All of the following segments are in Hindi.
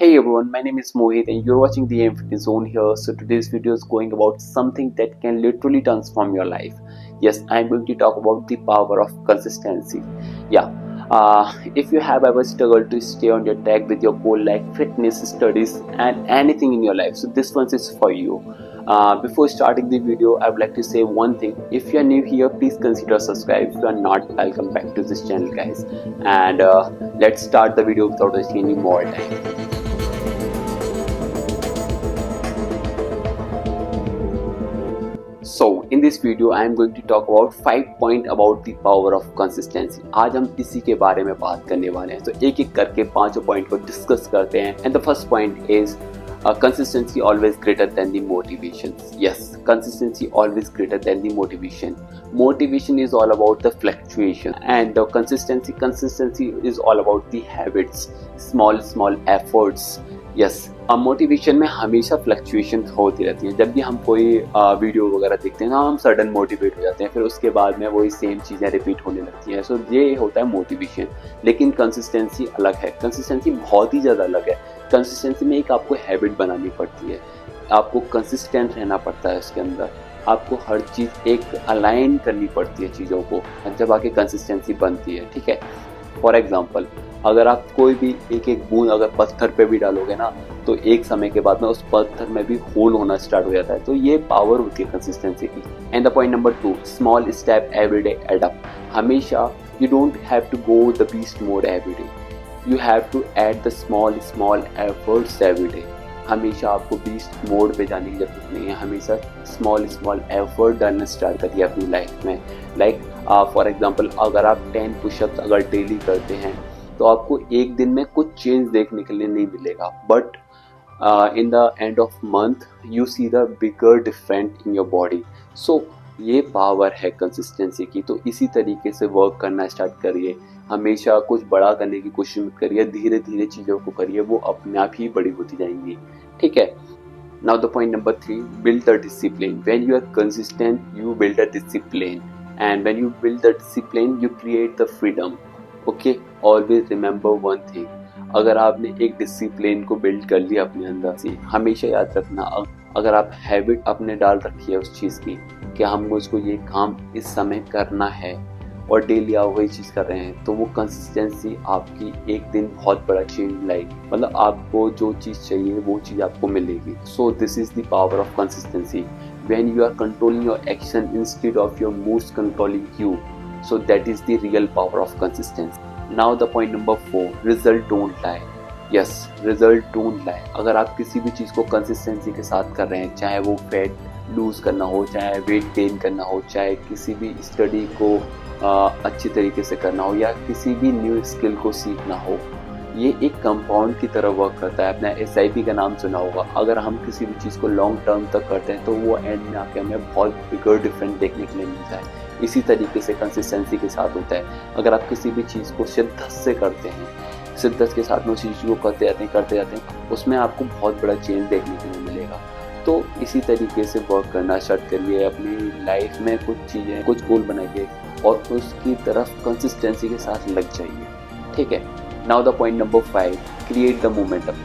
Hey everyone, my name is Mohit and you're watching the Aim Fitness Zone here. So today's video is going about something that can literally transform your life. Yes, I'm going to talk about the power of consistency. Yeah, if you have ever struggled to stay on your track with your goal like fitness, studies and anything in your life, so this one is for you. Before starting the video, I would like to say one thing. If you are new here, please consider subscribe. If you are not, welcome back to this channel guys. And let's start the video without wasting any more time. So in this video I am going to talk about 5 point about the power of consistency. आज हम इसी के बारे में बात करने वाले हैं, तो एक एक करके पांचों पॉइंट को डिस्कस करते हैं. And the first point is consistency always greater than the motivation. Yes, consistency always greater than the motivation. Motivation is all about the fluctuation, and the consistency is all about the habits, small efforts. Yes, motivation में हमेशा फ्लक्चुएशन होती रहती है. जब भी हम कोई वीडियो वगैरह देखते हैं ना, हम सडन मोटिवेट हो जाते हैं, फिर उसके बाद में वही सेम चीज़ें रिपीट होने लगती हैं. सो ये होता है मोटिवेशन. लेकिन कंसिस्टेंसी अलग है. कंसिस्टेंसी बहुत ही ज़्यादा अलग है. कंसिस्टेंसी में एक आपको हैबिट बनानी पड़ती है, आपको कंसिस्टेंट रहना पड़ता है उसके अंदर, आपको हर चीज़ एक अलाइन करनी पड़ती है चीज़ों को, जब आके कंसिस्टेंसी बनती है. ठीक है, फॉर एग्जाम्पल अगर आप कोई भी एक एक बूंद अगर पत्थर पे भी डालोगे ना, तो एक समय के बाद में उस पत्थर में भी होल होना स्टार्ट हो जाता है. तो ये पावर होती है कंसिस्टेंसी की. And the point number 2, small step every day add up. हमेशा you don't have to go the beast mode every day, you have to add the small efforts every day. हमेशा आपको बीस्ट मोड पे जाने की जरूरत नहीं है. हमेशा स्मॉल एफर्ट डालना स्टार्ट करिए अपनी लाइफ में. लाइक फॉर एग्जांपल अगर आप 10 पुशअप्स अगर डेली करते हैं तो आपको एक दिन में कुछ चेंज देखने के लिए नहीं मिलेगा, but in the end of month you see the bigger different in your body. So ये पावर है कंसिस्टेंसी की. तो इसी तरीके से वर्क करना स्टार्ट करिए. हमेशा कुछ बड़ा करने की कोशिश मत करिए, धीरे धीरे चीज़ों को करिए, वो अपने आप ही बड़ी होती जाएंगी. ठीक है. Now the point number 3, build the discipline. When you are consistent you build a discipline, and when you build the discipline you create the freedom. Okay, always remember one thing. अगर आपने एक डिसिप्लिन को बिल्ड कर लिया अपने अंदर से, हमेशा याद रखना, अगर आप हैबिट अपने डाल रखी है उस चीज़ की कि हम मुझको ये काम इस समय करना है और डेली आप वही चीज़ कर रहे हैं, तो वो कंसिस्टेंसी आपकी एक दिन बहुत बड़ा चेंज लाएगी. मतलब आपको जो चीज़ चाहिए वो चीज़ आपको मिलेगी. So this is the power of consistency. When you are controlling your action instead of your moods controlling you, so that is the real power of consistency. Now the point number 4, result don't lie. Yes, result don't lie. अगर आप किसी भी चीज़ को कंसिस्टेंसी के साथ कर रहे हैं, चाहे वो फैट लूज करना हो, चाहे वेट गेन करना हो, चाहे किसी भी स्टडी को अच्छी तरीके से करना हो, या किसी भी न्यू स्किल को सीखना हो, ये एक कंपाउंड की तरह वर्क करता है. आपने SIP का नाम सुना होगा. अगर हम किसी भी चीज़ को लॉन्ग टर्म तक करते हैं तो वो एंड में आके हमें बहुत बिगर डिफरेंट देखने के लिए मिलता है. इसी तरीके से कंसिस्टेंसी के साथ होता है. अगर आप किसी भी चीज़ को शिद्दत से करते हैं, शिद्दत के साथ में उसी चीज़ को करते जाते हैं, उसमें आपको बहुत बड़ा चेंज देखने के लिए मिलेगा. तो इसी तरीके से वर्क करना स्टार्ट करिए. अपनी लाइफ में कुछ चीज़ें, कुछ गोल बनाइए और उसकी तरफ कंसिस्टेंसी के साथ लग जाइए. ठीक है. Now the point number 5, create the momentum.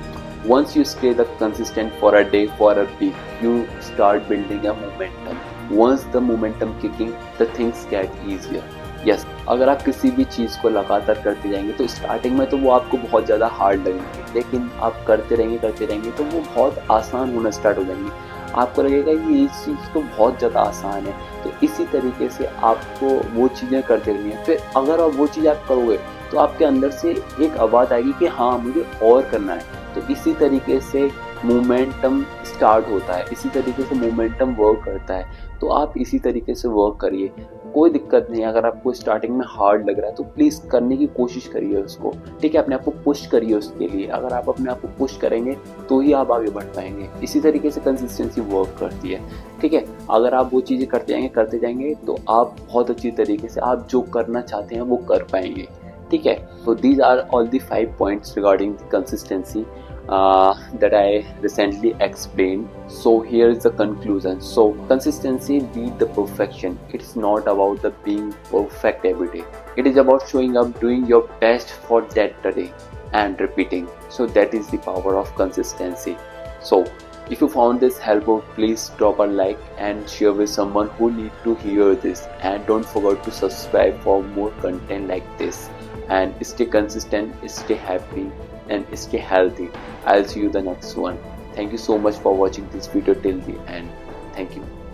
Once you stay the consistent for a day, for a week, you start building a momentum. Once the momentum kicking, the things get easier. Yes, अगर आप किसी भी चीज़ को लगातार करते जाएंगे तो स्टार्टिंग में तो वो आपको बहुत ज़्यादा हार्ड लगेंगे, लेकिन आप करते रहेंगे तो वो बहुत आसान होना स्टार्ट हो जाएंगे. आपको लगेगा कि ये चीज़ तो बहुत ज़्यादा आसान है. तो इसी तरीके से आपको वो चीज़ें करते रहेंगे. फिर अगर आप वो चीज़ आप करोगे तो आपके अंदर से एक आवाज़ आएगी कि हाँ मुझे और करना है. तो इसी तरीके से मोमेंटम स्टार्ट होता है, इसी तरीके से मोमेंटम वर्क करता है. तो आप इसी तरीके से वर्क करिए, कोई दिक्कत नहीं. अगर आपको स्टार्टिंग में हार्ड लग रहा है तो प्लीज़ करने की कोशिश करिए उसको. ठीक है, अपने आप को पुश करिए उसके लिए. अगर आप अपने आप को पुश करेंगे तो ही आप आगे बढ़ पाएंगे. इसी तरीके से कंसिस्टेंसी वर्क करती है. ठीक है, अगर आप वो चीज़ें करते जाएंगे तो आप बहुत अच्छी तरीके से आप जो करना चाहते हैं वो कर पाएंगे. ठीक है. So these are all the 5 points regarding the consistency that I recently explained. So here is the conclusion. So consistency beat the perfection. It's not about the being perfect every day. It is about showing up, doing your best for that day and repeating. So that is the power of consistency. So if you found this helpful, please drop a like and share with someone who need to hear this, and don't forget to subscribe for more content like this. And stay consistent, stay happy, and stay healthy. I'll see you the next one. Thank you so much for watching this video till the end. Thank you.